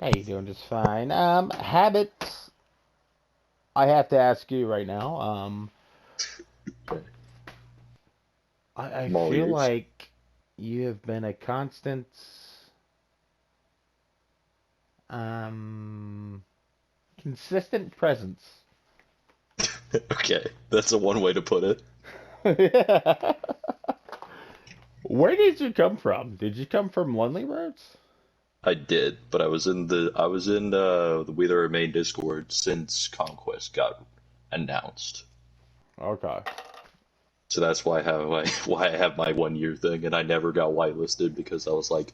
Hey, you doing just fine. Habits. I have to ask you right now. Okay. I I'm all feel ears. like you have been a constant, um, consistent presence. Okay, that's a one way to put it. Where did you come from? Did you come from Lonely Roads? I did, but I was in the We the Remain Discord since Conquest got announced. Okay. So that's why I have why I have my 1 year thing, and I never got whitelisted because I was like,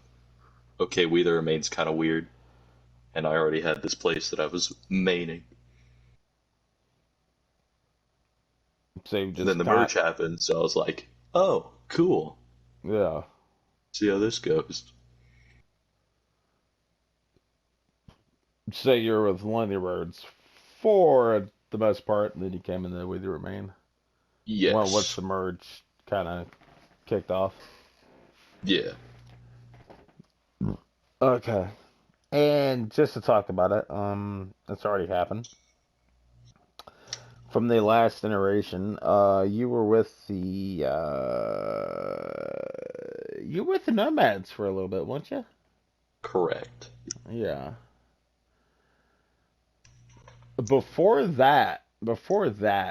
okay, We the Remain's kind of weird, and I already had this place that I was maining. So you And then just the got, merge happened, so I was like, oh, cool. yeah. See how this goes. Say you're with Lonely Roads for the most part, and then you came in the With You Remain. Well, once Yes. the merge kind of kicked off. Yeah. Okay. And just to talk about it, it's already happened. From the last iteration, you were with you were with the Nomads for a little bit, weren't you? Correct. Yeah. Before that,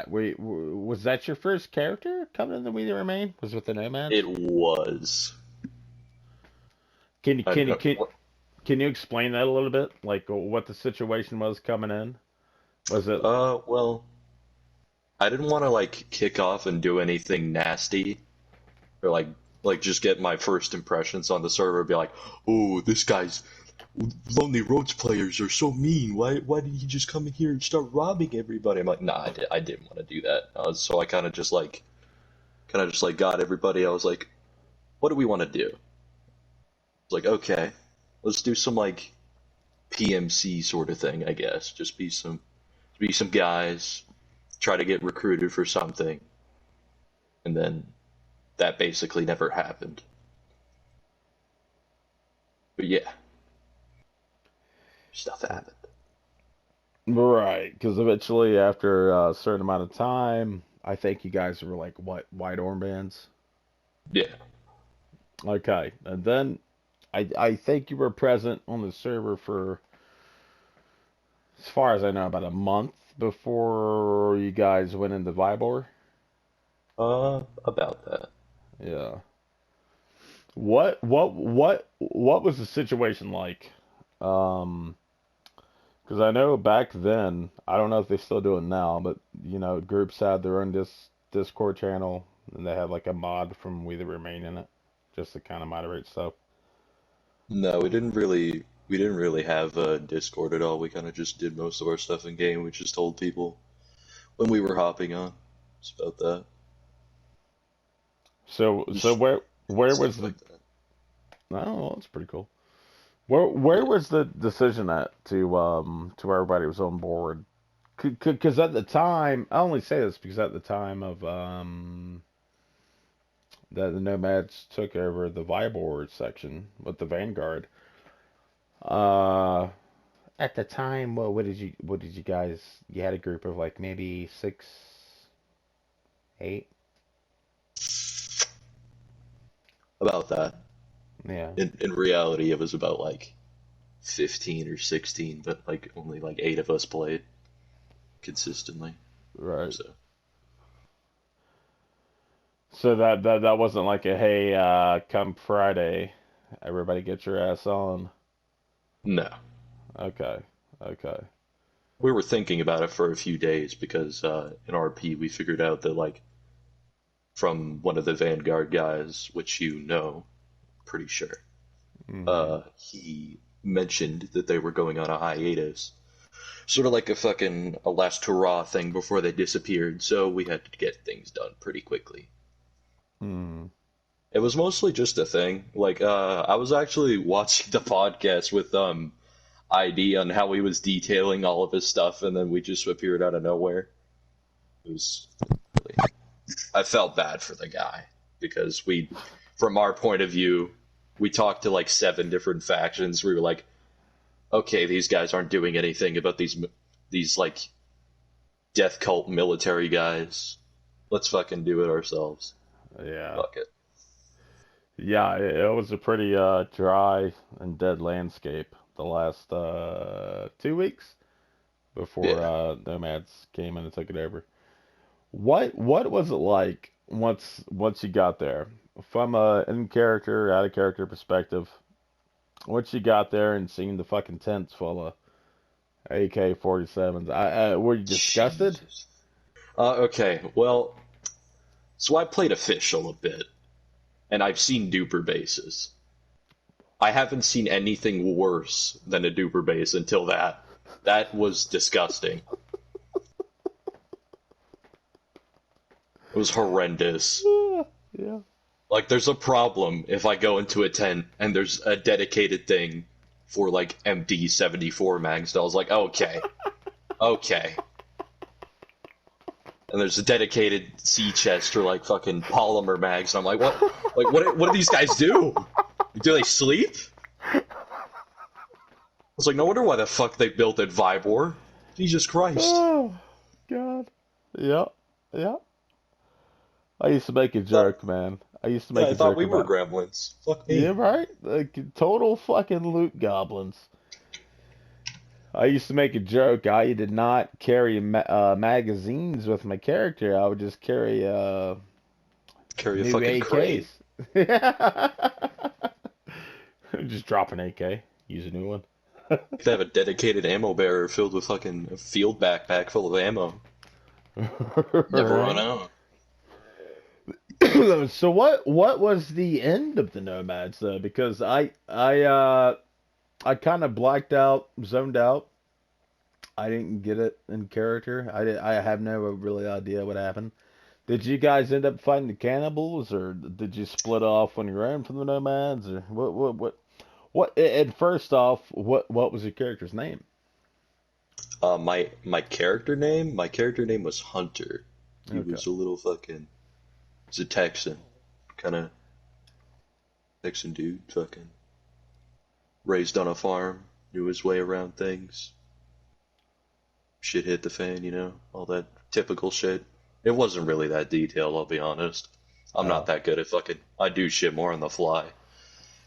wait, was that your first character coming in the We the Remain? Was with the Nomads? It was. Can you I, can you can can you explain that a little bit? Like what the situation was coming in? Was it well, I didn't want to like kick off and do anything nasty or like just get my first impressions on the server. Be like, oh, this guy's Lonely Roads players are so mean. Why did he just come in here and start robbing everybody? I'm like, nah, I didn't want to do that. So I kind of just like got everybody. I was like, what do we want to do? It's like, okay, let's do some like PMC sort of thing, I guess. Just be some guys, try to get recruited for something, and then that basically never happened. But yeah, stuff happened. right? Because eventually, after a certain amount of time, I think you guys were like what white armbands. Yeah, Okay, and then I think you were present on the server for, as far as I know, about a month before you guys went into Vibor. about that. Yeah. What was the situation like? Um, because I know back then, I don't know if they still do it now, but groups had their own Discord channel, and they had like a mod from We the Remain in it, just to kind of moderate stuff. No, we didn't really have Discord at all. We kind of just did most of our stuff in game. We just told people when we were hopping on. It's about that. So Just where was stuff the? like that. Oh, that's pretty cool. Where Yeah. was the decision at to where everybody was on board? Because at the time, I only say this because at the time of that the Nomads took over the Vibor section with the Vanguard. Uh, at the time, what did you guys? You had a group of like maybe six, eight. About that. Yeah, In reality, it was about like 15 or 16, but like only like 8 of us played consistently. right. So, So that wasn't like a hey, come Friday, everybody get your ass on. no. Okay, okay. We were thinking about it for a few days because in RP we figured out that like from one of the Vanguard guys, which you know, pretty sure, Hmm. he mentioned that they were going on a hiatus, sort of like a fucking a last hurrah thing before they disappeared. So we had to get things done pretty quickly. Hmm. It was mostly just a thing. Like I was actually watching the podcast with ID on how he was detailing all of his stuff, and then we just appeared out of nowhere. It was really, I felt bad for the guy because from our point of view, we talked to like 7 different factions. We were like, okay, these guys aren't doing anything about these like death cult military guys. Let's fucking do it ourselves. Yeah. Fuck it. Yeah, it was a pretty dry and dead landscape the last 2 weeks before Yeah. Nomads came in and took it over. What was it like once you got there? From a in character, out of character perspective, once you got there and seen the fucking tents full of AK-47s, were you disgusted? Jesus. Okay, well, so I played official a bit, and I've seen duper bases. I haven't seen anything worse than a duper base until that. That was disgusting. It was horrendous. Yeah. Like, there's a problem if I go into a tent and there's a dedicated thing for, like, MD74 mags. I was like, okay, okay. And there's a dedicated sea chest for, like, fucking polymer mags. And I'm like, what? Like, what do these guys do? Do they sleep? I was like, no wonder why the fuck they built it Vibor. Jesus Christ. Oh, God. Yeah. Yeah. I used to make a Thought, joke, man. I used to yeah, make I a thought joke we were about, gremlins. Fuck yeah, me. right? Like total fucking loot goblins. I used to make a joke. I did not carry magazines with my character. I would just carry Carry a new fucking AKs. crate. Just drop an AK, use a new one. Could have a dedicated ammo bearer filled with fucking a field backpack full of ammo. Never run Right. out. So what was the end of the Nomads though? Because I kind of blacked out, zoned out. I didn't get it in character. I have no really idea what happened. Did you guys end up fighting the cannibals, or did you split off on your own from the Nomads, or what? And first off, what was your character's name? My character name was Hunter. He Okay. was a little fucking, he's a Texan, kind of Texan dude, fucking raised on a farm, knew his way around things. Shit hit the fan, all that typical shit. It wasn't really that detailed, I'll be honest. I'm not Oh, that good at fucking, I do shit more on the fly.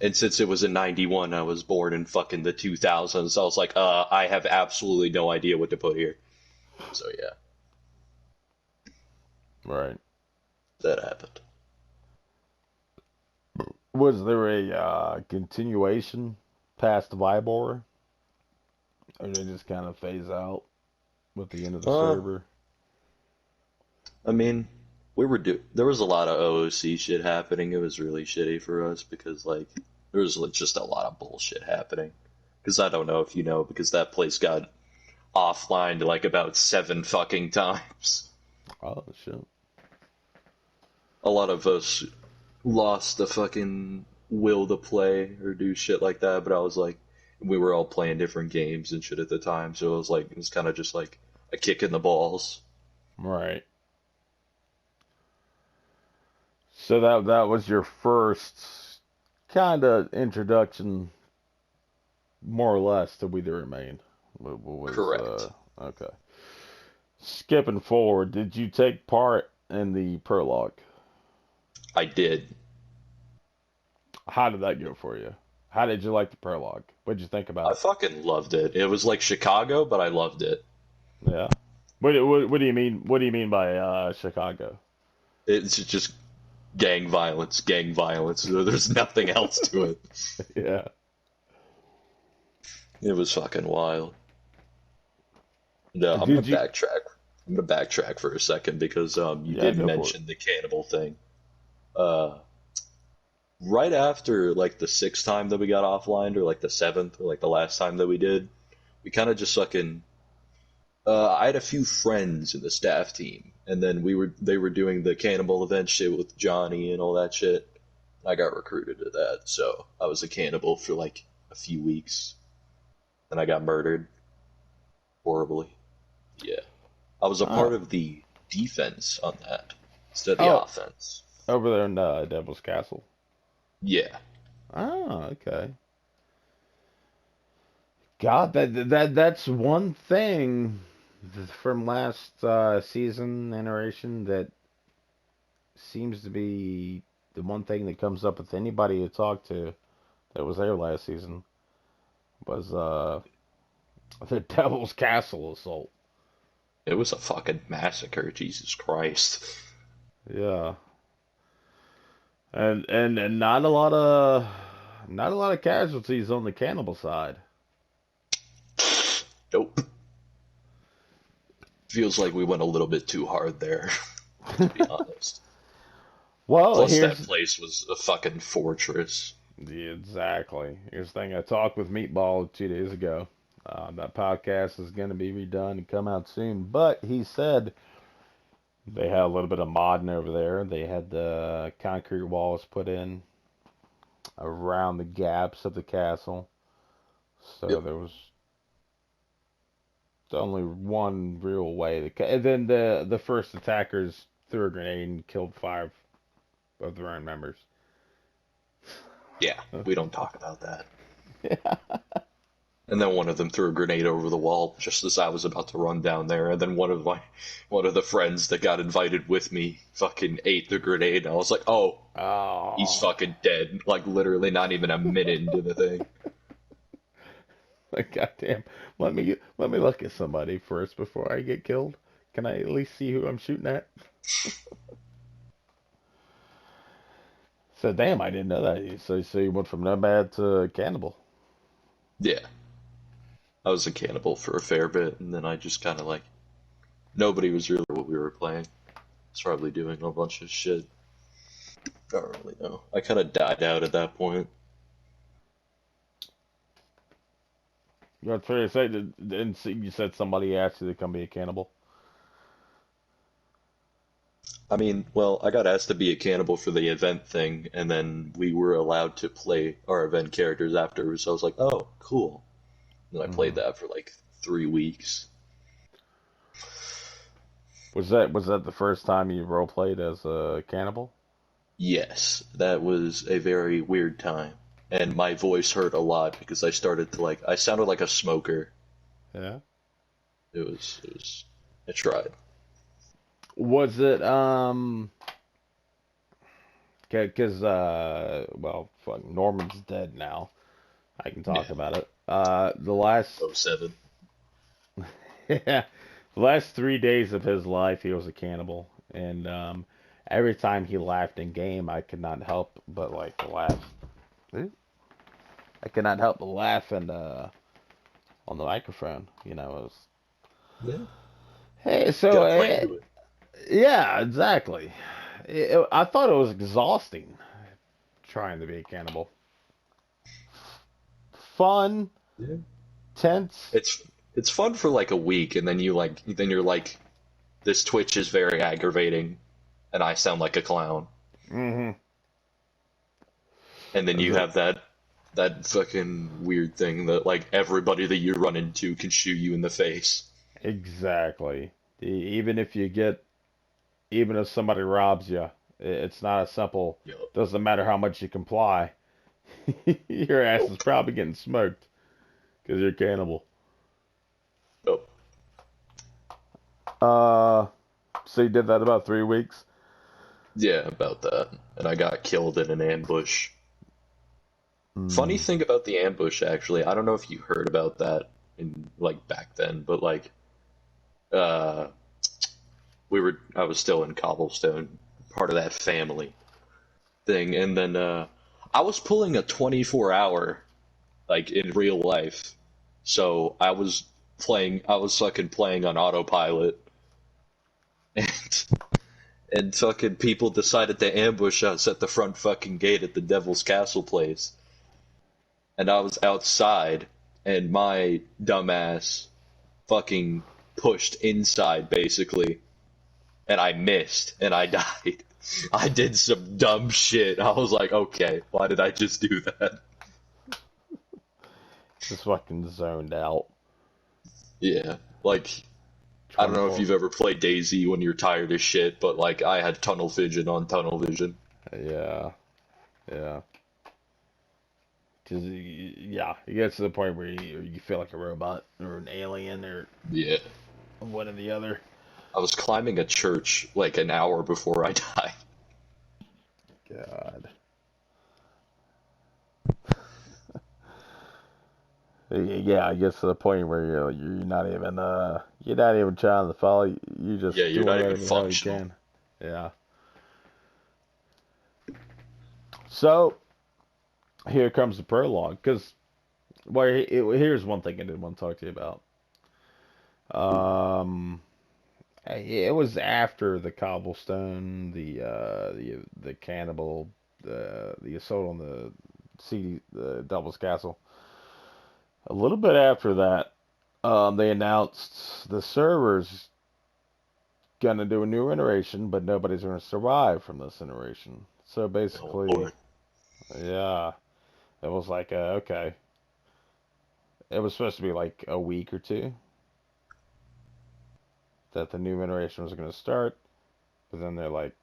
And since it was in 91, I was born in fucking the 2000s, I was like, I have absolutely no idea what to put here. So yeah, right. that happened. Was there a continuation past Vybor, or did it just kind of phase out with the end of the Uh, server? I mean, there was a lot of OOC shit happening. It was really shitty for us because like there was like, just a lot of bullshit happening. Because I don't know if you know, because that place got offline like about 7 fucking times. Oh shit. A lot of us lost the fucking will to play or do shit like that. But I was like, we were all playing different games and shit at the time, so it was kind of just like a kick in the balls. Right. So that was your first kind of introduction, more or less, to We the Remain. Was Correct. okay. Skipping forward, did you take part in the prologue? I did. How did that go for you? How did you like the prologue? What did you think about I it? fucking loved it. It was like Chicago, but I loved it. Yeah. What do you mean? What do you mean by Chicago? It's just gang violence, gang violence. There's nothing else to it. Yeah. It was fucking wild. No, I'm gonna Did you? backtrack. I'm gonna backtrack for a second because you Yeah, did go for it. mention the cannibal thing. Uh, right after like the sixth time that we got offline, or like the seventh, or like the last time that we did, we kind of just fucking. I had a few friends in the staff team, and then they were doing the cannibal event shit with Johnny and all that shit. I got recruited to that, so I was a cannibal for like a few weeks, and I got murdered horribly. Yeah. I was a part Oh, of the defense on that instead of the oh, offense. over there in Devil's Castle. Yeah. Oh, okay. God, that's one thing from last season iteration that seems to be the one thing that comes up with anybody you talk to that was there last season was the Devil's Castle assault. It was a fucking massacre, Jesus Christ. Yeah, and not a lot of casualties on the cannibal side. Nope. Feels like we went a little bit too hard there, to be honest. Well, Plus, that here's place was a fucking fortress. yeah, exactly. Here's the thing. I talked with Meatball 2 days ago. That podcast is going to be redone and come out soon. But he said they had a little bit of modding over there. They had the concrete walls put in around the gaps of the castle. So Yep. there was only one real way. And then the first attackers threw a grenade and killed five of their own members. Yeah, we don't talk about that. Yeah. And then one of them threw a grenade over the wall just as I was about to run down there. And then one of the friends that got invited with me fucking ate the grenade. And I was like, oh, he's Oh, fucking dead. Like literally not even a minute into the thing. like goddamn. Let me look at somebody first before I get killed. Can I at least see who I'm shooting at? So damn, I didn't know that. So you went from nomad to cannibal. Yeah, I was a cannibal for a fair bit, and then I just kind of like nobody was really what we were playing. I was probably doing a bunch of shit. I don't really know. I kind of died out at that point. You know, fair to say, didn't see you said somebody asked you to come be a cannibal. I mean, well, I got asked to be a cannibal for the event thing, and then we were allowed to play our event characters afterwards. So I was like, oh, cool. And I played Hmm. that for like 3 weeks. Was that the first time you role played as a cannibal? Yes, that was a very weird time. And my voice hurt a lot because I started to like, I sounded like a smoker. Yeah. I tried. Was it because well, fuck, Norman's dead now. I can talk Yeah, about it. The last oh 07. yeah, the last 3 days of his life, he was a cannibal, and every time he laughed in game, I could not help but like laugh. I could not help but laugh and on the microphone. It was Yeah, hey, so got playing to it. yeah, exactly. I thought it was exhausting trying to be a cannibal. Fun, Yeah. tense. It's fun for like a week, and then you're like, this Twitch is very aggravating, and I sound like a clown. Hmm. And then you have that fucking weird thing that like everybody that you run into can shoot you in the face. Exactly. Even if you get, even if somebody robs you, it's not a simple. Yup. Doesn't matter how much you comply. Your ass is probably getting smoked because you're a cannibal. Yup. Uh, so you did that about 3 weeks. Yeah, about that. And I got killed in an ambush. Funny Mm, thing about the ambush, actually, I don't know if you heard about that in like back then, but like uh I was still in Cobblestone, part of that family thing, and then I was pulling a 24-hour like in real life. So I was fucking playing on autopilot, and fucking people decided to ambush us at the front fucking gate at the Devil's Castle place. And I was outside, and my dumbass fucking pushed inside basically, and I missed, and I died. I did some dumb shit. I was like, okay, why did I just do that? just fucking zoned out. Yeah, like I don't know if 24. you've ever played DayZ when you're tired as shit, but like I had tunnel vision on tunnel vision. Yeah, yeah. Cause yeah, it gets to the point where you feel like a robot or an alien or Yeah. one or the other. I was climbing a church like an hour before I died. God. Yeah, it gets to the point where you're not even trying to follow. You're Yeah, just you're doing not even whatever the hell you functional. can. Yeah. So here comes the prologue. Because here's one thing I did want to talk to you about. Um, it was after the cobblestone, the cannibal, the assault on the Devil's Castle. A little bit after that, they announced the servers gonna do a new iteration, but nobody's gonna survive from this iteration. So Oh basically, Lord. yeah, it was like okay, it was supposed to be like a week or two that the new iteration was gonna start, but then they're like,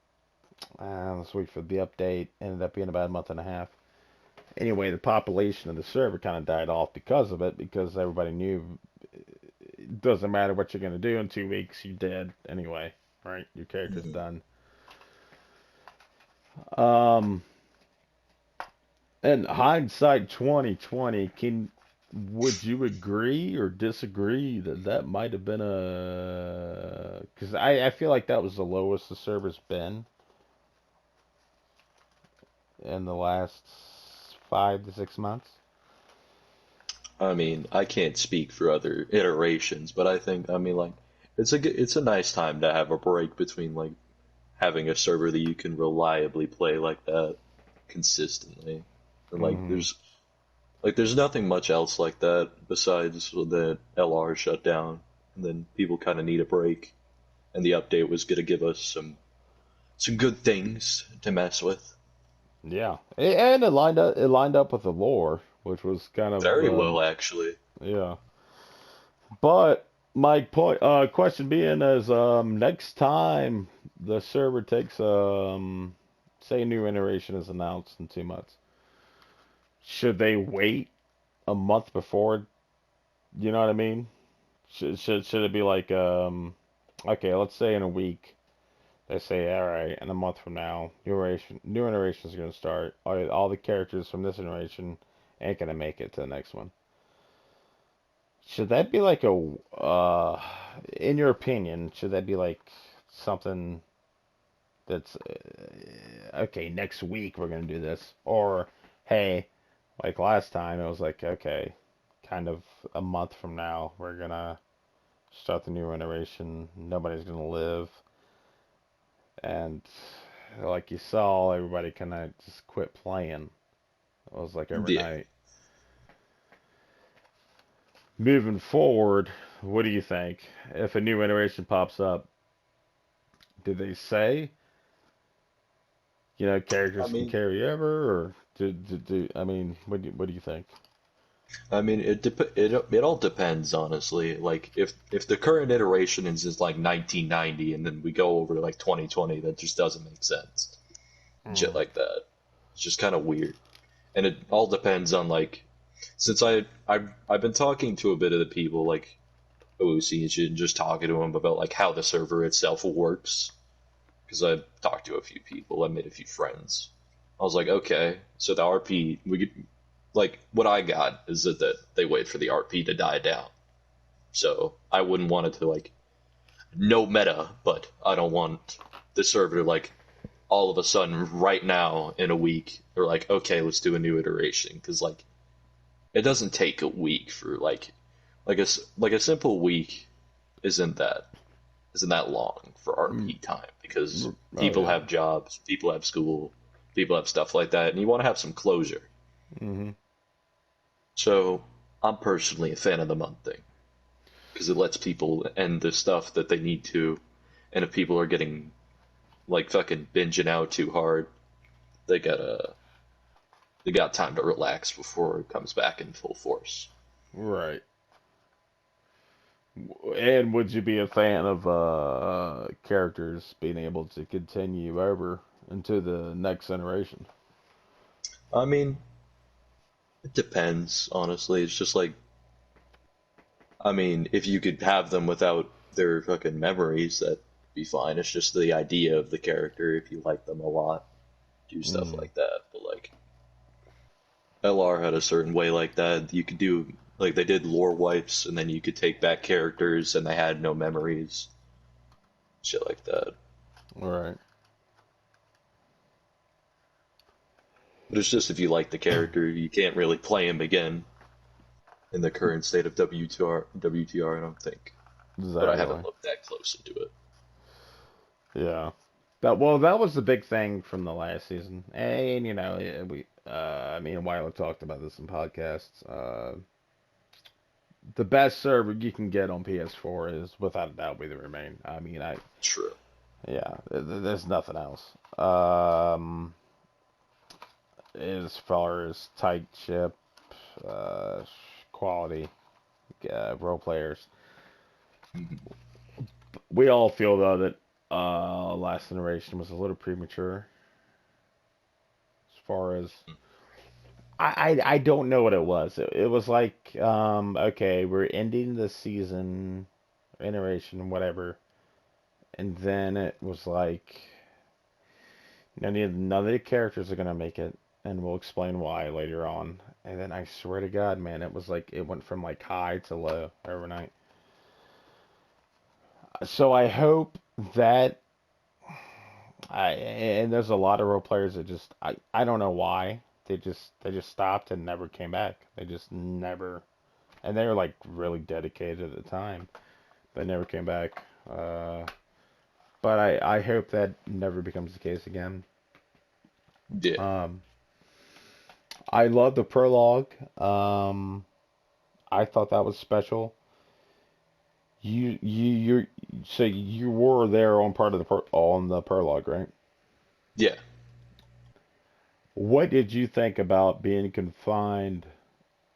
let's wait for the update. Ended up being about a month and a half. Anyway, the population of the server kind of died off because of it, because everybody knew it doesn't matter what you're gonna do in 2 weeks, you're dead anyway, right? Your character's Mhm. done. Um, In hindsight 2020, can would you agree or disagree that that might have been a because I feel like that was the lowest the server's been in the last 5 to 6 months. I mean, I can't speak for other iterations, but I think, I mean, like, it's a nice time to have a break between like having a server that you can reliably play like that consistently, and Hmm. like there's nothing much else like that besides the LR shutdown, and then people kind of need a break, and the update was gonna give us some good things to mess with. Yeah, and it lined up with the lore, which was kind of Very well, actually. yeah. But my question being is next time the server takes say a new iteration is announced in 2 months. Should they wait a month before? You know what I mean? Should it be like okay, let's say in a week they say all right, in a month from now new iteration is going to start. All the characters from this iteration ain't gonna make it to the next one. Should that be like in your opinion, should that be like something that's okay, next week we're gonna do this, or hey, like last time it was like okay, kind of a month from now we're gonna start the new iteration. Nobody's gonna live, and like you saw, everybody kind of just quit playing. It was like Yeah. overnight. Moving forward, what do you think? If a new iteration pops up, do they say, I characters can mean, carry over, or I mean, what do you think? it all depends, honestly. Like if the current iteration is just like 1990 and then we go over to like 2020, that just doesn't make sense. Shit Mm, like that. It's just kind of weird. And it all depends on like since I've been talking to a bit of the people like OOC and shit, and just talking to them about like how the server itself works because I talked to a few people, I made a few friends. I was like, okay, so the RP we could, like what I got is that they wait for the RP to die down. So I wouldn't want it to like no meta, but I don't want the server to like all of a sudden right now in a week they're like, okay, let's do a new iteration because like it doesn't take a week for like a simple week isn't that long for mm, RP time because oh people yeah. have jobs, people have school, people have stuff like that, and you want to have some closure. Hmm. So I'm personally a fan of the month thing because it lets people end the stuff that they need to, and if people are getting like fucking binging out too hard, they got time to relax before it comes back in full force. Right. And would you be a fan of characters being able to continue over into the next generation? I mean, It depends, honestly. It's just like, I mean, if you could have them without their fucking memories, that'd be fine. It's just the idea of the character, if you like them a lot, do stuff Mm, like that. But like, LR had a certain way like that. You could do, like, they did lore wipes, and then you could take back characters and they had no memories. Shit like that. all right. But it's just if you like the character, you can't really play him again in the current state of WTR, I don't think. But I haven't Exactly. looked that close into it. Yeah. That was the big thing from the last season, and me and Wyler talked about this in podcasts. The best server you can get on PS4 is without a doubt be the Remain. I mean, True. yeah, there's nothing else. As far as tight ship, uh, quality, role players, we all feel though that last generation was a little premature as far as I don't know what it was. It was like, okay, we're ending the season, iteration, whatever, and then it was like none of the characters are gonna make it, and we'll explain why later on. And then I swear to God, man, it was like it went from like high to low overnight. So I hope that and there's a lot of role players that just I don't know why they just stopped and never came back. They just never and they were like really dedicated at the time. They never came back. But I hope that never becomes the case again. Yeah. Um, I love the prologue. I thought that was special. You so you were there on part of on the prologue, right? Yeah. What did you think about being confined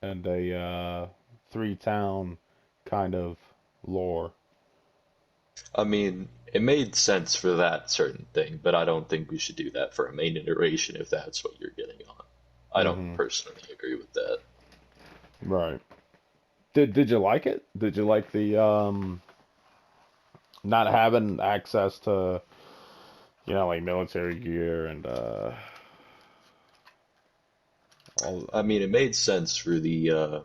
and a three town kind of lore? I mean, it made sense for that certain thing, but I don't think we should do that for a main iteration if that's what you're getting on. I don't Hmm. personally agree with that. Right. Did you like it? Did you like the not having access to like military gear and all? I mean, it made sense for it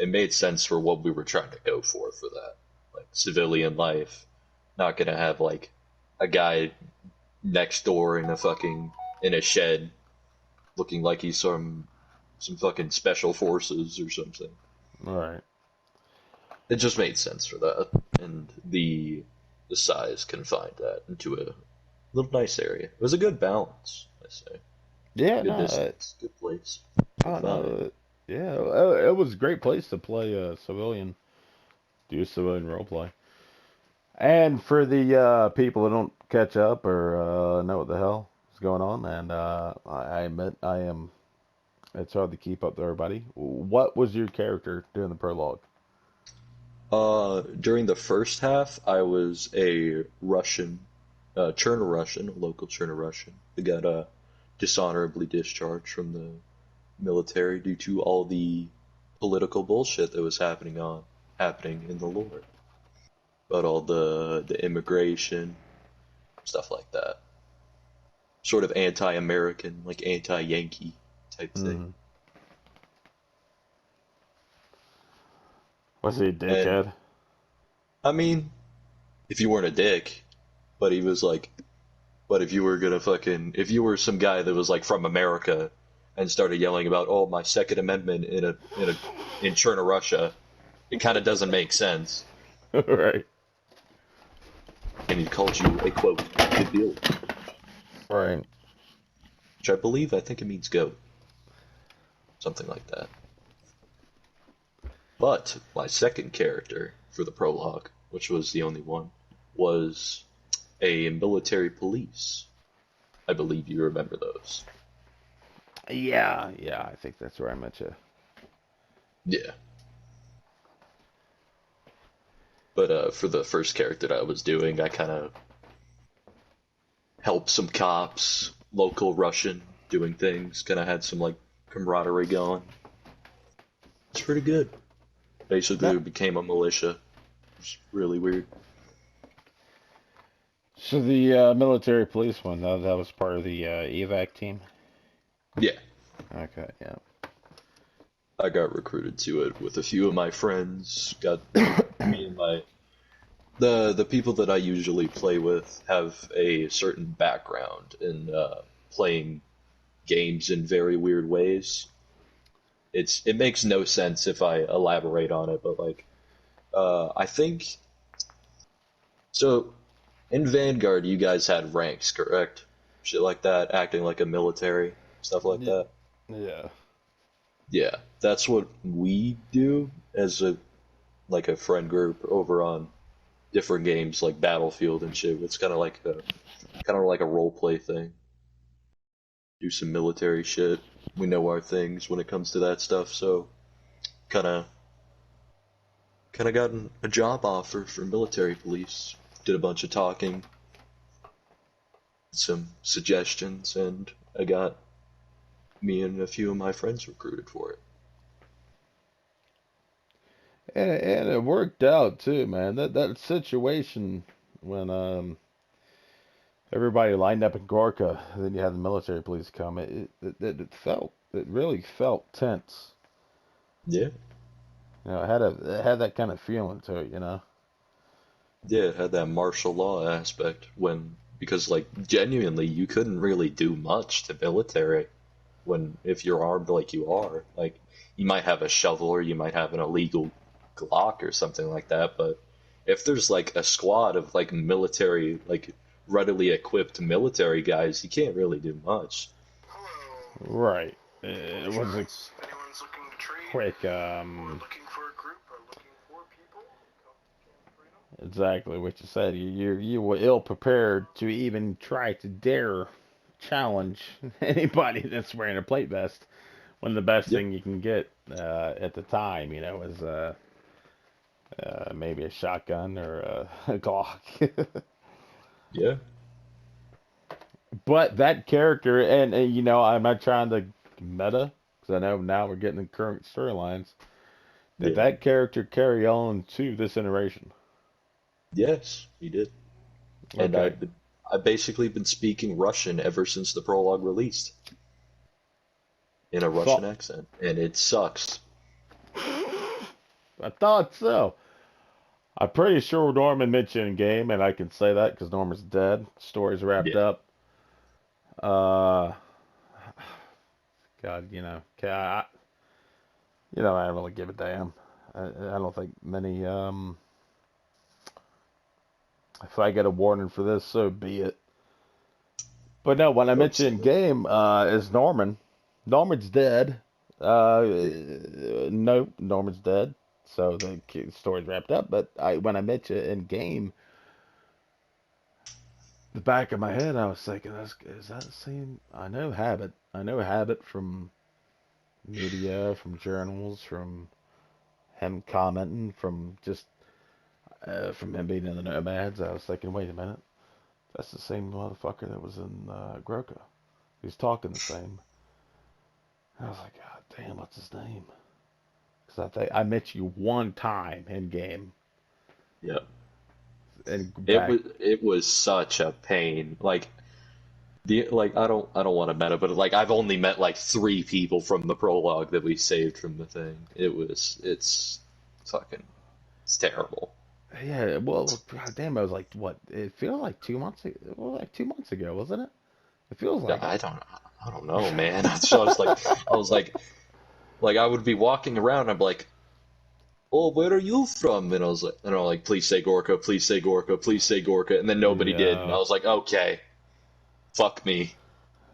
made sense for what we were trying to go for that. Like civilian life, not gonna have like a guy next door in a shed looking like he's some fucking special forces or something. Right. It just made sense for that, and the size confined that into a little nice area. It was a good balance, I say. Yeah. Good No. distance, good place, good Oh vibe. no. Yeah. It was a great place to play civilian, do civilian role play. And for the people who don't catch up or know what the hell is going on, and I admit I am. It's hard to keep up with everybody. What was your character doing the prologue? During the first half, I was a Russian, Cherno Russian, a local Cherno Russian, who got dishonorably discharged from the military due to all the political bullshit that was happening in the lore about all the immigration stuff like that. Sort of anti-American, like anti-Yankee type thing. Hmm. Was he a And dickhead? I mean, if you weren't a dick, but he was like, but if you were some guy that was like from America and started yelling about, oh, my Second Amendment in Cherna, Russia, it kind of doesn't make sense. Right. And he called you a quote, good deal, Right. which I think it means goat, something like that. But my second character for the prologue, which was the only one, was a military police. I believe you remember those. Yeah. Yeah. I think that's where I met you. Yeah. But for the first character that I was doing, I kind of helped some cops, local Russian, doing things. Kind of had some like camaraderie going. It's pretty good. Basically, That, it became a militia. It's really weird. so the military police one, that was part of the evac team. Yeah, Okay, yeah. I got recruited to it with a few of my friends. Got me and my the people that I usually play with have a certain background in playing games in very weird ways. It makes no sense if I elaborate on it, but like I think so. In Vanguard, you guys had ranks, correct? Shit like that, acting like a military, stuff like Y- that. Yeah. Yeah, that's what we do as a like a friend group over on different games like Battlefield and shit. It's kind of like a role play thing. Do some military shit. We know our things when it comes to that stuff, so kind of gotten a job offer for military police. Did a bunch of talking, some suggestions, and I got me and a few of my friends recruited for it. And it worked out too, man. That situation when everybody lined up in Gorka, and then you had the military police come. It really felt tense. Yeah, It had that kind of feeling to it, you know. yeah, it had that martial law aspect when because like genuinely you couldn't really do much to military when if you're armed like you are. Like you might have a shovel or you might have an illegal Glock or something like that, but if there's like a squad of like military like readily equipped military guys, you can't really do much. Hello. Right. People It was a insurance. Anyone's looking to trade quick, or looking for a group or looking for people? Freedom? exactly what you said. You were ill prepared to even try to dare challenge anybody that's wearing a plate vest. When the best Yep. thing you can get at the time, is maybe a shotgun or a Glock. Yeah. But that character, and I'm not trying to meta, because I know now we're getting the current storylines. Did Yeah. that character carry on to this iteration? Yes, he did. And Okay. I've basically been speaking Russian ever since the prologue released in a Russian Thought, accent, and it sucks. I thought so. I'm pretty sure Norman mentioned in game, and I can say that because Norman's dead. Story's wrapped Yeah. up. Uh, God, I don't really give a damn. I don't think many. If I get a warning for this, so be it. But no, when I Hope mentioned so. game, is Norman. Norman's dead. Yeah. No, Norman's dead. So the story's wrapped up. But when I met you in game, the back of my head, I was thinking, is that the same? I know Habit from media, from journals, from him commenting, from him being in the Nomads. I was thinking, wait a minute, that's the same motherfucker that was in Groka. He's talking the same. I was like, God damn, what's his name? Because I think I met you one time in game Yeah. and It back. was such a pain. Like I don't want to meta, but like I've only met like three people from the prologue that we saved from the thing. It's fucking it's terrible. Yeah, well, God damn, I was like, what? It feels like 2 months ago. Well, like 2 months ago, wasn't it? It feels Yeah, like it. I don't know, man. So I was like I would be walking around. I'm like, oh, where are you from? And I'm like, please say Gorka, please say Gorka, please say Gorka, and then nobody did, and I Yeah, was like, okay, fuck me,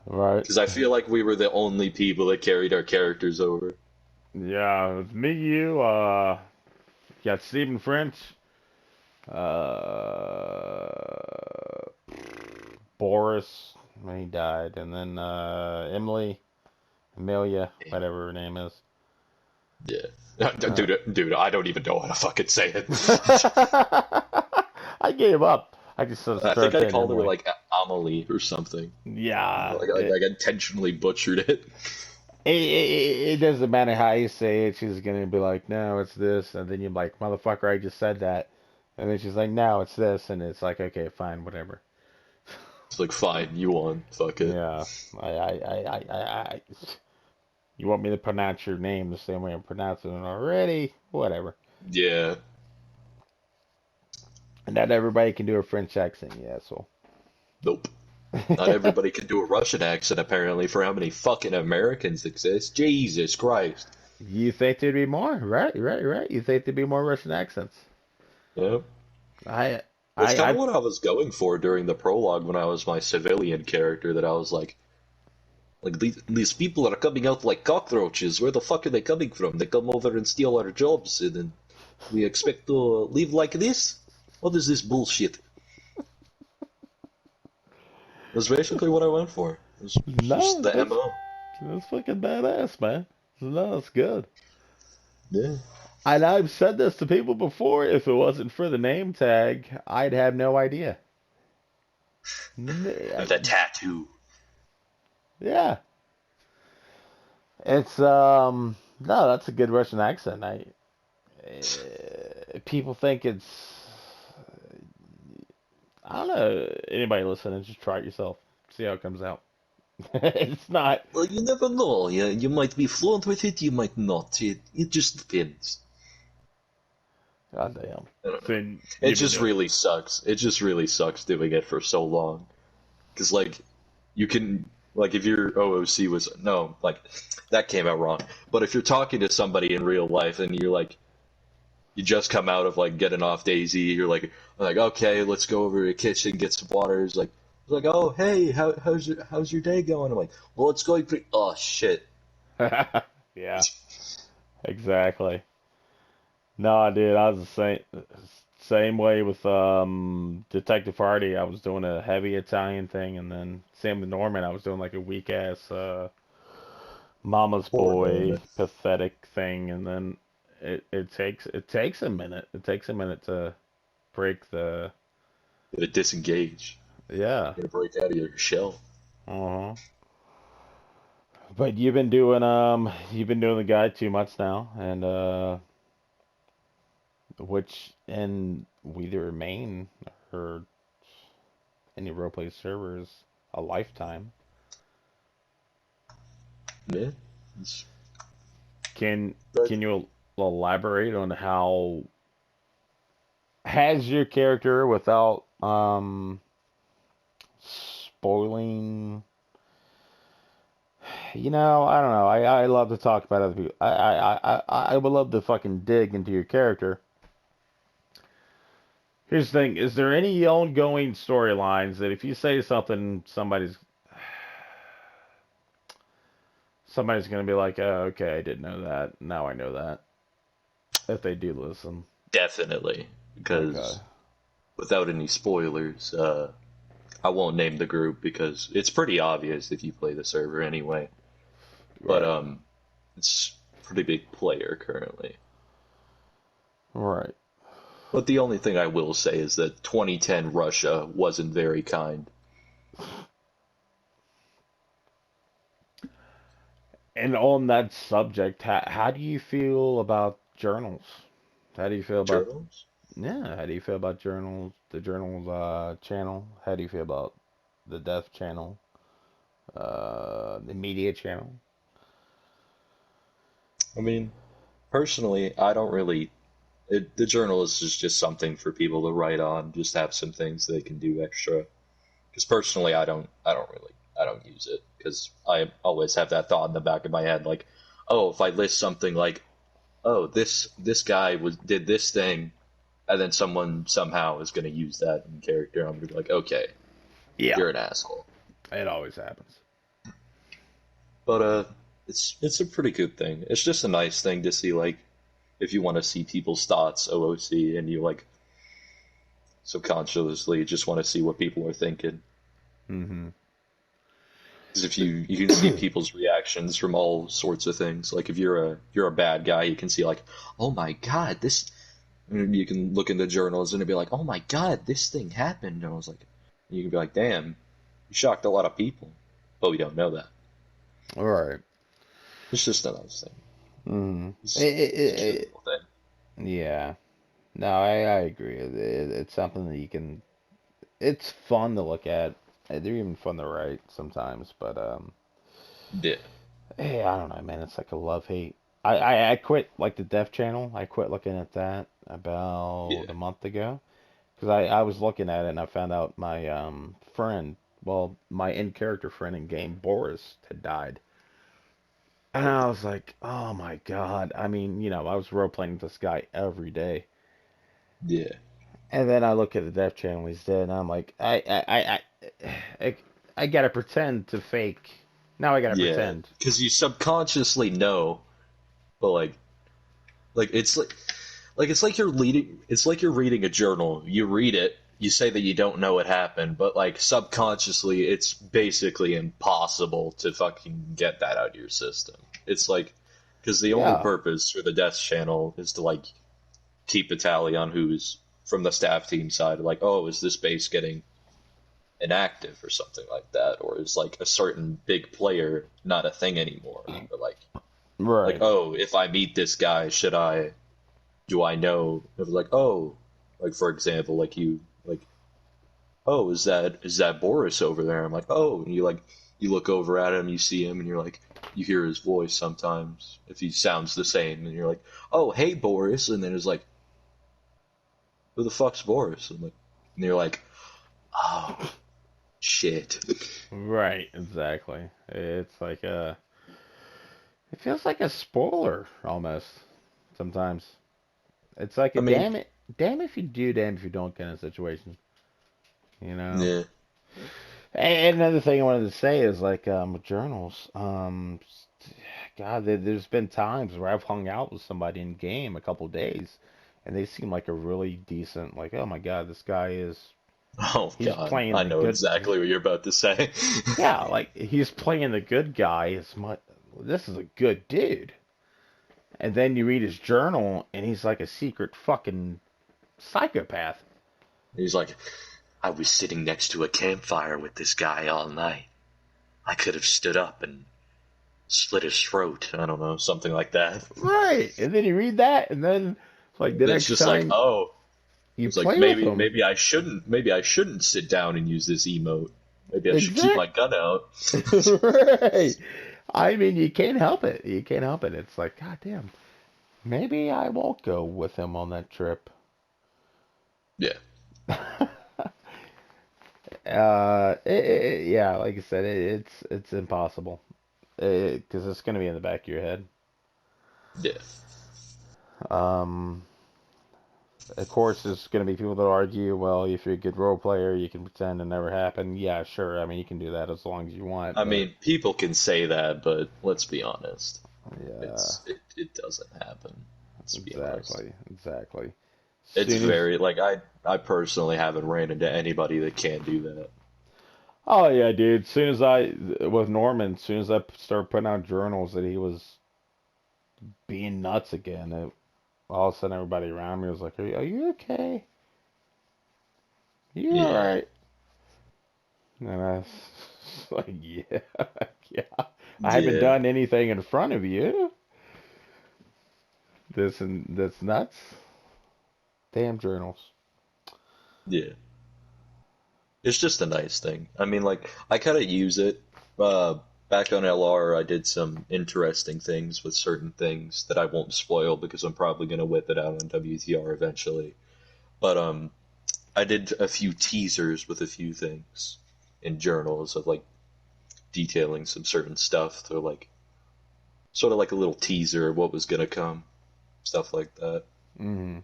right. because I feel like we were the only people that carried our characters over. Yeah, it was me, you, got Stephen French, uh, Boris, when he died, and then Amelia, whatever her name is. Yeah, Uh, dude, I don't even know how to fucking say it. I gave up. I just I think started I saying called her Emily. like Amelie or something. Yeah, Like I intentionally butchered it. it doesn't matter how you say it. She's gonna be like, no, it's this, and then you're like, motherfucker, I just said that, and then she's like, no, it's this, and it's like, okay, fine, whatever. It's like, fine, you won. Fuck it. Yeah, I you want me to pronounce your name the same way I'm pronouncing it already? Whatever. Yeah. And not everybody can do a French accent, you asshole. Nope. Not everybody can do a Russian accent, apparently, for how many fucking Americans exist. Jesus Christ. You think there'd be more? Right. You think there'd be more Russian accents? Yep. I, That's kind of I, what I was going for during the prologue when I was my civilian character, that I was like these people are coming out like cockroaches. Where the fuck are they coming from? They come over and steal our jobs, and then we expect to live like this? What is this bullshit? That's basically what I went for. It's just no, the MO. that's fucking badass, man. No, it's good. Yeah. And I've said this to people before. If it wasn't for the name tag, I'd have no idea. The tattoo. Yeah, it's no, that's a good Russian accent. People think it's I don't know. Anybody listening, just try it yourself. See how it comes out. It's not. Well, you never know. You might be fluent with it, you might not. It just depends. Goddamn. I don't know. Then It you've been just doing. really sucks. It just really sucks doing it for so long. Because, like, you can, like, if your OOC was, no, like, that came out wrong. But if you're talking to somebody in real life and you're like, you just come out of, like, getting off Daisy, you're like, okay, let's go over to the kitchen, get some water. It's like, oh, hey, how's your day going? I'm like, well, it's going pretty, oh, shit. Yeah, exactly. No, I did. I was the same way with Detective Hardy. I was doing a heavy Italian thing, and then same with Norman. I was doing like a weak ass mama's Poor boy Norman. pathetic thing, and then it takes a minute. It takes a minute to break the Gotta disengage. yeah. Gotta break out of your shell. Uh-huh. But you've been doing the guide 2 months now, and which and we either remain or any roleplay servers a lifetime. Yeah. It's, Can but can you elaborate on how has your character without spoiling? I don't know. I love to talk about other people. I would love to fucking dig into your character. Here's the thing: is there any ongoing storylines that if you say something, somebody's gonna be like, oh, okay, I didn't know that. Now I know that. If they do listen. definitely. Okay. Because without any spoilers, I won't name the group because it's pretty obvious if you play the server anyway. But Right. it's a pretty big player currently. Right. But the only thing I will say is that 2010 Russia wasn't very kind. And on that subject, how do you feel about journals? How do you feel about Journals? yeah? How do you feel about journals? The journals channel. How do you feel about the death channel? The media channel. I mean, personally, I don't really. The journal is just something for people to write on, just have some things they can do extra. Because personally, I don't use it because I always have that thought in the back of my head, like, oh, if I list something like, oh, this guy did this thing, and then someone somehow is going to use that in character, I'm gonna be like, okay, Yeah, you're an asshole. it always happens. But it's a pretty good thing. It's just a nice thing to see, like, if you want to see people's thoughts, OOC, and you like subconsciously just want to see what people are thinking. Mm-hmm. Because if you can see people's reactions from all sorts of things. Like if you're a bad guy, you can see like, oh my god, this. And you can look into journals and it'd be like, oh my god, this thing happened. And I was like, you can be like, damn, you shocked a lot of people, but we don't know that. All right. It's just a nice thing. Mm. It's a cute little thing. Yeah. No, I agree. It's something that you can. It's fun to look at. They're even fun to write sometimes, but Yeah. hey, I don't know, man. It's like a love hate. I quit like the Deaf Channel. I quit looking at that about Yeah. a month ago because I was looking at it and I found out my friend, well, my in character friend in game, Boris, had died. And I was like, oh my God. I mean, I was role playing with this guy every day. Yeah. And then I look at the Death Channel, he's dead, and I'm like, I, I gotta pretend to fake. Now I gotta Yeah. pretend. Because you subconsciously know, but like it's like you're reading a journal. You read it, you say that you don't know what happened, but like subconsciously it's basically impossible to fucking get that out of your system. It's like because the only Yeah, purpose for the death channel is to like keep a tally on who's from the staff team side, like, oh, is this base getting inactive or something like that, or is like a certain big player not a thing anymore, or like right. oh, if I meet this guy, should I do I know if like oh, like for example, like you like oh, is that Boris over there? I'm like oh, and you look over at him, you see him, and you're like you hear his voice sometimes if he sounds the same, and you're like oh hey Boris, and then it's like who the fuck's Boris? And you're like oh shit. Right, exactly. It's like it feels like a spoiler almost sometimes. It's like a I mean damn if you do, damn if you don't kind of situation, you know? yeah And another thing I wanted to say is like with journals, God, there's been times where I've hung out with somebody in game a couple days, and they seem like a really decent, like, oh my God, this guy is, oh he's god playing I the know good, exactly what you're about to say. yeah, like he's playing the good guy. As much, this is a good dude. And then you read his journal, and he's like a secret fucking psychopath. He's like I was sitting next to a campfire with this guy all night. I could have stood up and slit his throat. I don't know, something like that. Right. And then you read that, and then like the And it's next just like, time oh, you it's like play with him, maybe I shouldn't sit down and use this emote. Maybe I should keep my exact gun out. right. I mean, you can't help it. You can't help it. It's like, God damn, maybe I won't go with him on that trip. Yeah, Yeah, like I said, it's impossible because it's gonna be in the back of your head. yeah, Um, of course, there's gonna be people that argue, well, if you're a good role player, you can pretend it never happened. Yeah, sure. I mean, you can do that as long as you want, I but mean, people can say that, but let's be honest. yeah, It doesn't happen. Let's be honest. exactly, exactly. It's Soon as very like I personally haven't ran into anybody that can't do that. Oh yeah, dude. Soon as I with Norman, soon as I started putting out journals that he was being nuts again, all of a sudden everybody around me was like, "Are you okay? You all Yeah, right?" And I was like, "Yeah, yeah. I haven't yeah, done anything in front of you. That's nuts. Damn journals. yeah. It's just a nice thing. I mean, like I kind of use it. Back on LR, I did some interesting things with certain things that I won't spoil because I'm probably gonna whip it out on WTR eventually. But I did a few teasers with a few things in journals of like detailing some certain stuff. So like sort of like a little teaser of what was gonna come, stuff like that. Mm,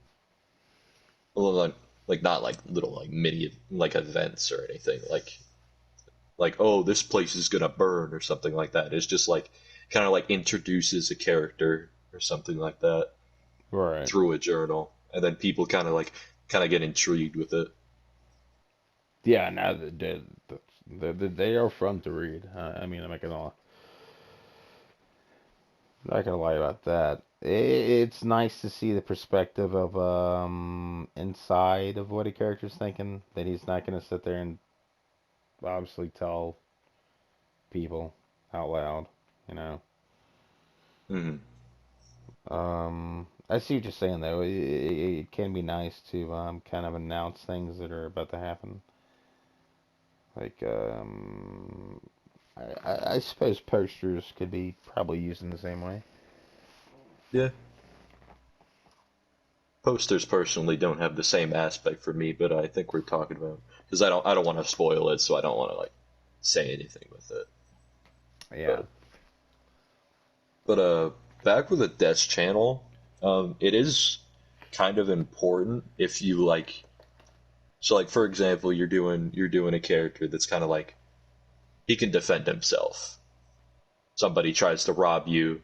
A little like not like little like mini like events or anything like oh this place is gonna burn or something like that. It's just like kind of like introduces a character or something like that right. through a journal, and then people kind of get intrigued with it. Yeah. Now they are fun to read. I mean, I'm not gonna lie about that. It's nice to see the perspective of inside of what a character's thinking. That he's not gonna sit there and obviously tell people out loud. You know. Mm-hmm. I see what you're saying though. It can be nice to kind of announce things that are about to happen. Like I suppose posters could be probably used in the same way. Yeah. Posters personally don't have the same aspect for me, but I think we're talking about because I don't want to spoil it, so I don't want to like say anything with it. Yeah. But but back with the Death's channel, it is kind of important if you like. So like for example, you're doing a character that's kind of like he can defend himself. Somebody tries to rob you,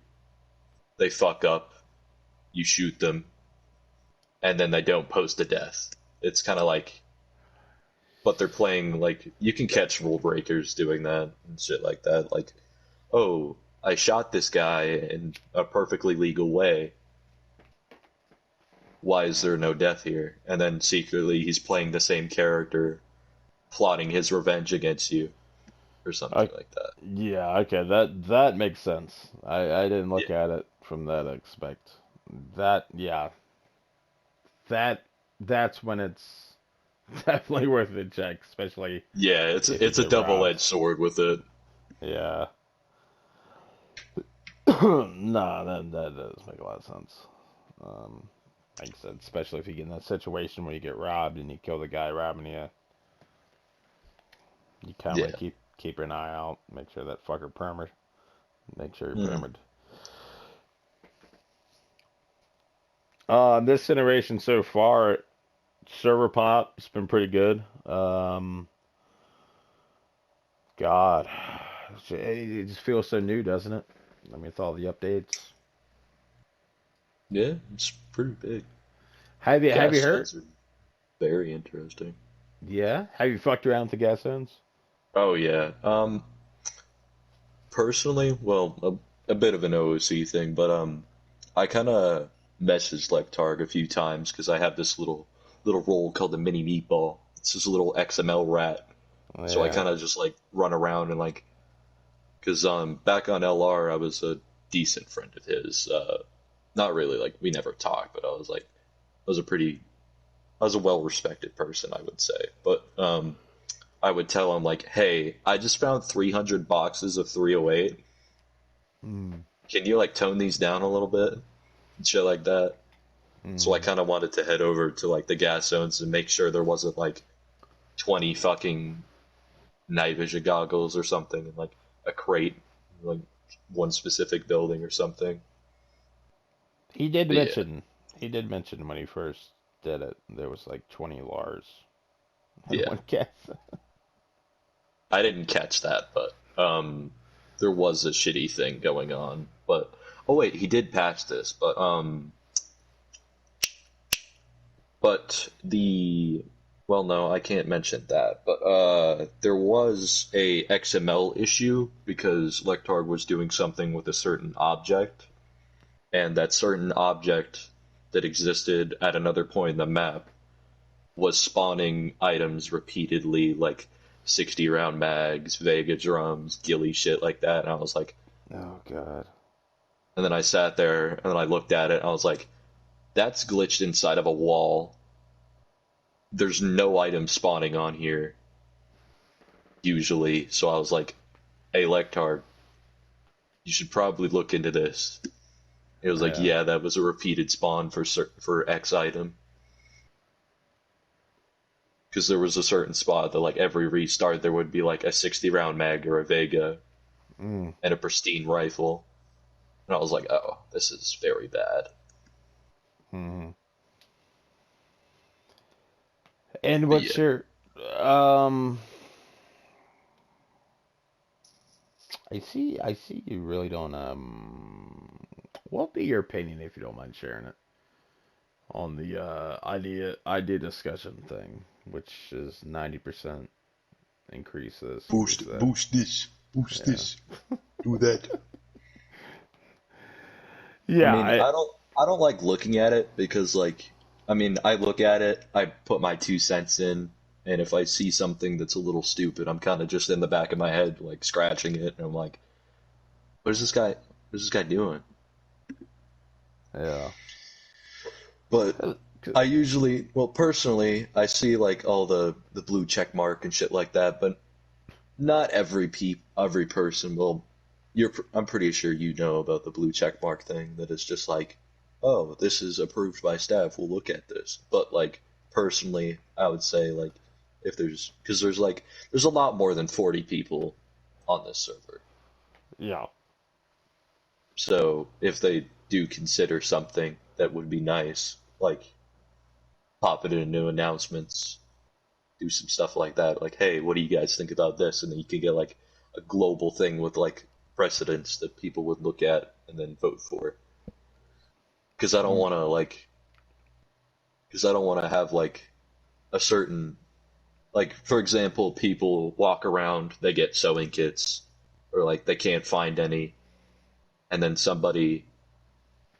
they fuck up, you shoot them, and then they don't post a death. It's kind of like, but they're playing like you can catch rule breakers doing that and shit like that. Like, oh, I shot this guy in a perfectly legal way. Why is there no death here? And then secretly he's playing the same character, plotting his revenge against you or something I, like that. yeah, okay, that makes sense. I didn't Yeah, look at it from that aspect. That yeah, that that's when it's definitely worth a check, especially yeah, it's if you it's a get robbed. double-edged sword with it. Yeah. Nah, that does make a lot of sense. Um, like I said, especially if you get in that situation where you get robbed and you kill the guy robbing you, you kind of want to Yeah. keep an eye out, make sure that fucker permed, make sure you're Hmm. permed. This iteration so far, server pop's been pretty good. God, it just feels so new, doesn't it? I mean, with all the updates. Yeah, it's pretty big. Have you Gas heard? zones are very interesting. Yeah, have you fucked around with the gas zones? Oh yeah. Personally, well, a bit of an OOC thing, but I kind of messaged Lectarg a few times because I have this little role called the mini meatball. It's this little XML rat, so I Yeah. kind of just like run around and like because back on LR I was a decent friend of his. Not really like we never talked, but I was a pretty I was a well respected person, I would say. But I would tell him like, hey, I just found 300 boxes of 308. Mm. Can you like tone these down a little bit and shit like that? So I Mm. kind of wanted to head over to like the gas zones and make sure there wasn't like 20 fucking night vision goggles or something in like a crate, like one specific building or something. He did But yeah, mention he did mention when he first did it, there was like 20 Lars in yeah. one gas. I didn't catch that, but there was a shitty thing going on. But oh wait, he did patch this, but the well, no, I can't mention that. But there was a XML issue because Lectarg was doing something with a certain object, and that certain object that existed at another point in the map was spawning items repeatedly, like 60 round mags, Vega drums, ghillie shit like that. And I was like, Oh God. and then I sat there and then I looked at it and I was like, that's glitched inside of a wall. There's no item spawning on here usually. So I was like, hey, Lectard, you should probably look into this. It was like, Yeah. yeah, that was a repeated spawn for X item. Because there was a certain spot that, like, every restart, there would be, like, a 60 round mag or a Vega Mm. and a pristine rifle. And I was like, oh, this is very bad. Mm. And But what's yeah. your um? I see. You really don't What would be your opinion if you don't mind sharing it on the idea discussion thing, which is 90% increase this, increase that. Boost this, boost Yeah. this, do that. I Yeah. mean, I don't like looking at it because like I mean, I look at it, I put my 2 cents in, and if I see something that's a little stupid, I'm kind of just in the back of my head like scratching it, and I'm like, what is this guy doing? Yeah. But 'Cause- I usually, well, personally, I see like all the blue check mark and shit like that, but not every person will. I'm pretty sure you know about the blue check mark thing. That it's just like, oh, this is approved by staff. We'll look at this. But like personally, I would say like if because there's a lot more than 40 people on this server. Yeah. So if they do consider something that would be nice, like pop it in new announcements, do some stuff like that. Like, hey, what do you guys think about this? And then you can get like a global thing with like precedents that people would look at and then vote for. Because I don't Mm, want to like, because I don't want to have like a certain, like for example, people walk around, they get sewing kits, or like they can't find any, and then somebody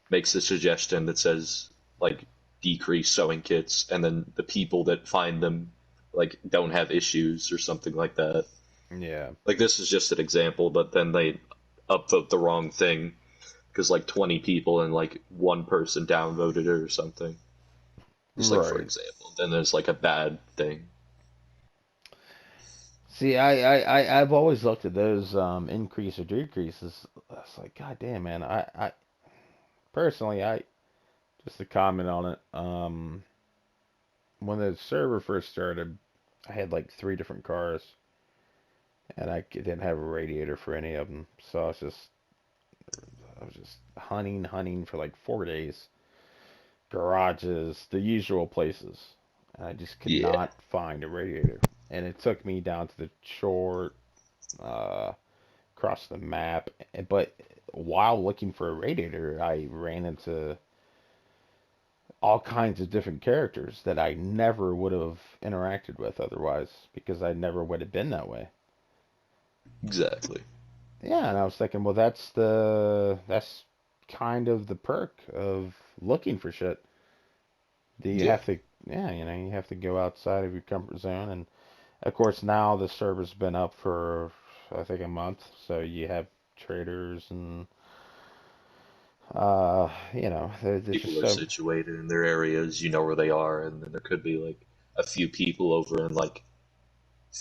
makes a suggestion that says like decrease sewing kits, and then the people that find them like don't have issues or something like that. yeah. Like this is just an example, but then they upvote the wrong thing because like 20 people and like one person downvoted it or something. Just like for Right. example, then there's like a bad thing. See, I've always looked at those increase or decreases. It's like, God damn, man. I personally, just to comment on it. When the server first started, I had like three different cars, and I didn't have a radiator for any of them. So I was just hunting for like 4 days. Garages, the usual places. And I just could Yeah, not find a radiator. And it took me down to the shore, uh, across the map. But while looking for a radiator, I ran into all kinds of different characters that I never would have interacted with otherwise because I never would have been that way. exactly. Yeah, and I was thinking, well, that's kind of the perk of looking for shit. Do you Yeah, have to, yeah, you have to go outside of your comfort zone, and of course now the server's been up for I think a month, so you have traders and there's just people are so situated in their areas, you know where they are, and then there could be like a few people over in like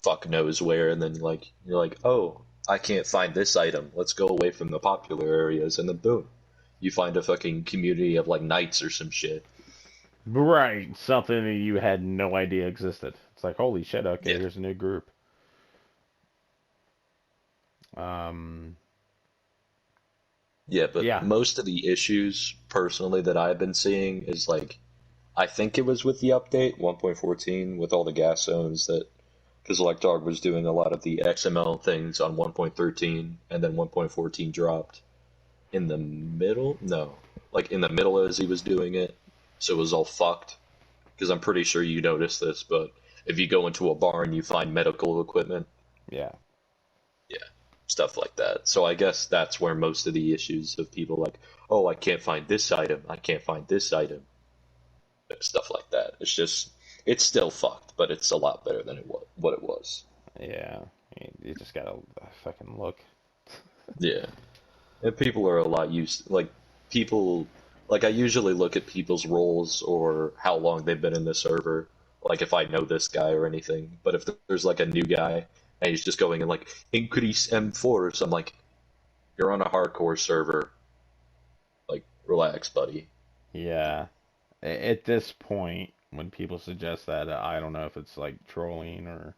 fuck knows where, and then like you're like, oh, I can't find this item. Let's go away from the popular areas, and then boom, you find a fucking community of like knights or some shit. right something that you had no idea existed. It's like holy shit, okay, Yeah, here's a new group. Um, yeah, but yeah, most of the issues personally that I've been seeing is like I think it was with the update 1.14 with all the gas zones that because like Dog was doing a lot of the XML things on 1.13 and then 1.14 dropped in the middle. No, like in the middle as he was doing it, so it was all fucked. Because I'm pretty sure you noticed this, but if you go into a bar and you find medical equipment, yeah, yeah, stuff like that. So I guess that's where most of the issues of people like, oh, I can't find this item, I can't find this item, stuff like that. It's just, it's still fucked, but it's a lot better than what it was. yeah. You just gotta fucking look. Yeah, and people are a lot used, like people, like I usually look at people's roles or how long they've been in the server, like if I know this guy or anything. But if there's like a new guy and he's just going in like increase M4, so I'm like, you're on a hardcore server, like relax, buddy. Yeah. At this point, when people suggest that, I don't know if it's like trolling or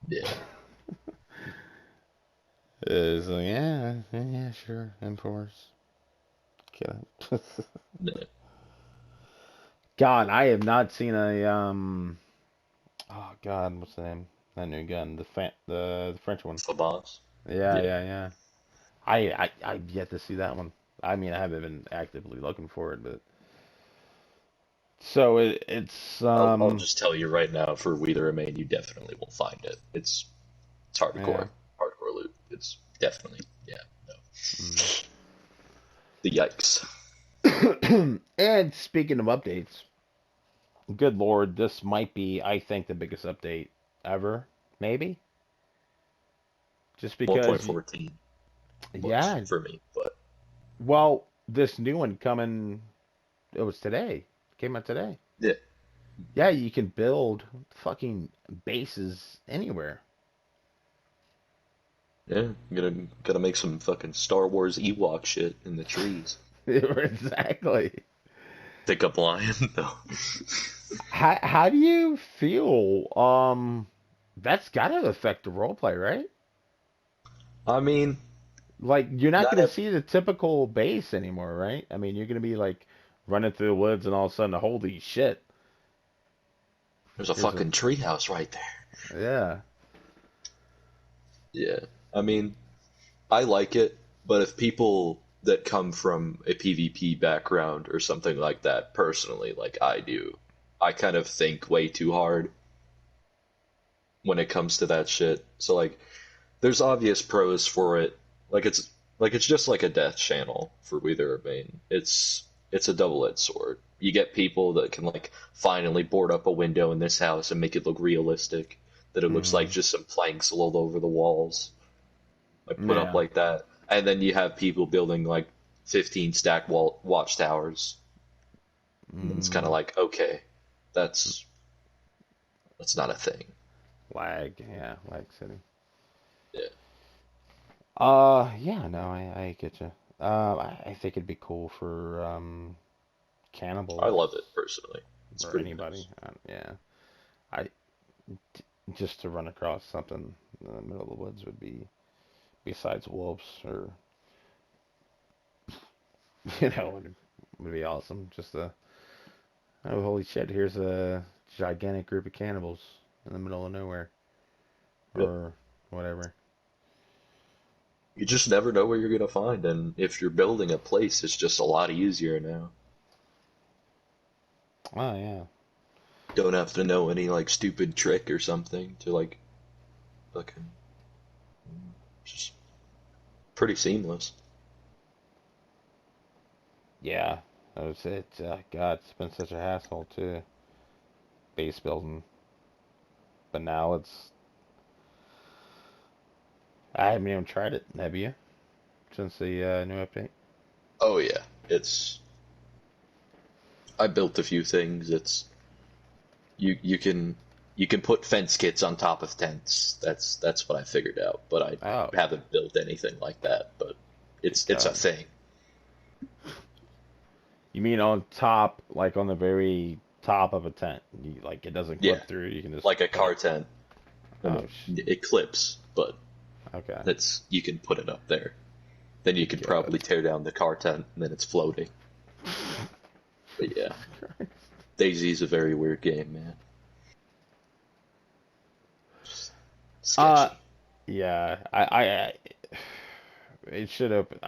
Yeah, is like, yeah, sure, enforce. Get it. yeah. God, I have not seen oh God, what's the name? That new gun, the French one. The boss. Yeah, Yeah. yeah, yeah. I've yet to see that one. I mean, I haven't been actively looking for it, but so it's I'll just tell you right now, for We the Remain, you definitely won't find it. It's yeah. hardcore, hardcore loot. It's definitely yeah, no. Mm. The yikes. And speaking of updates, good lord, this might be, I think, the biggest update ever. Maybe just because, 1.14 was yeah. for me, but Well, this new one coming. It was today. Came out today. Yeah, Yeah, you can build fucking bases anywhere. yeah. Gonna make some fucking Star Wars Ewok shit in the trees. Exactly. Pickup line though. How do you feel? That's gotta affect the role play, right? I mean, Like you're not not gonna ev see the typical base anymore, right? I mean, you're gonna be like running through the woods and all of a sudden, holy shit, there's a here's a fucking treehouse right there. yeah. Yeah, I mean, I like it, but if people that come from a PvP background or something like that, personally, like I do, I kind of think way too hard when it comes to that shit. So like, there's obvious pros for it. Like it's just like a death channel for Wither Bane. It's a double-edged sword. You get people that can like finally board up a window in this house and make it look realistic, that it looks like Mm, just some planks all over the walls, like put up yeah. like that. And then you have people building like 15 stack watchtowers. And it's kind of Mm, like, okay, that's that's not a thing. lag, yeah, lag city. Yeah, Yeah, no, I get you. I think it'd be cool for I cannibals love it personally. It's or pretty anybody. nice. Yeah, I just to run across something in the middle of the woods would be besides wolves or would be awesome. Just oh holy shit, here's a gigantic group of cannibals in the middle of nowhere Yep. or whatever. You just never know where you're gonna find, and if you're building a place, it's just a lot easier now. Oh yeah, Don't have to know any like stupid trick or something to like fucking just pretty seamless. yeah. That was it. God, it's been such a hassle too. Base building, but now it's. I haven't even tried it. Have you? Since the new update? Oh yeah, it's I built a few things. It's you can put fence kits on top of tents. That's what I figured out, but I Oh, haven't built anything like that. But it's a God. thing. You mean on top, like on the very top of a tent? Like it doesn't Yeah, clip through. You can just like a put it. car tent. I Oh, mean, it clips, but okay. it's you can put it up there. Then you could God. probably tear down the car tent, and then it's floating. But yeah, Jesus Christ. DayZ's a very weird game, man. Uh, Sketchy. yeah. It should open.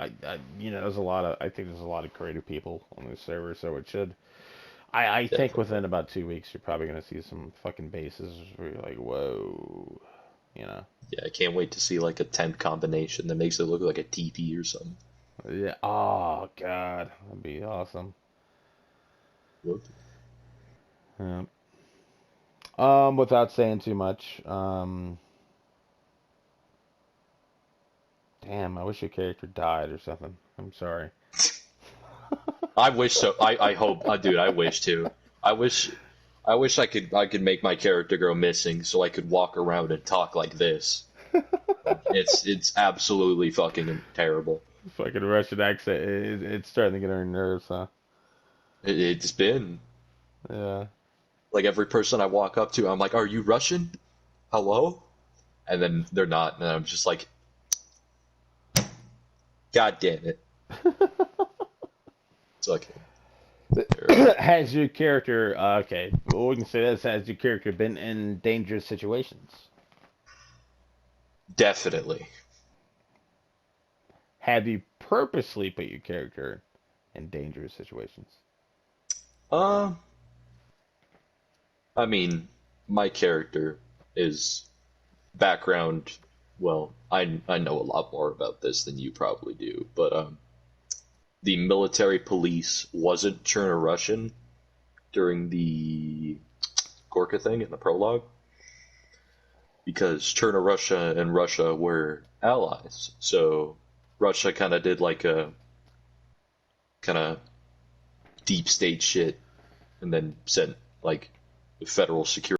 There's a lot of. I think there's a lot of creative people on this server, so it should. I think Definitely. within about 2 weeks, you're probably gonna see some fucking bases where you're like, whoa, you know. Yeah, I can't wait to see like a tent combination that makes it look like a teepee or something. Yeah. Oh God, that'd be awesome. What? Yeah. Without saying too much, damn, I wish your character died or something. I'm sorry. I wish so. I hope, dude. I wish too. I wish, I wish I could make my character go missing so I could walk around and talk like this. Like it's absolutely fucking terrible. Fucking Russian accent. It's starting to get on your nerves, huh? It's been Yeah. like every person I walk up to, I'm like, "Are you Russian? Hello?" And then they're not, and I'm just like, "God damn it!" It's like terrible. Has your character, okay, well, we can say this, has your character been in dangerous situations? Definitely. Have you purposely put your character in dangerous situations? Uh, I mean, my character is background. Well, I know a lot more about this than you probably do, but the military police wasn't Cherno Russian during the Gorka thing in the prologue because Cherno Russia and Russia were allies. So Russia kind of did like kind of deep state shit, and then sent like federal security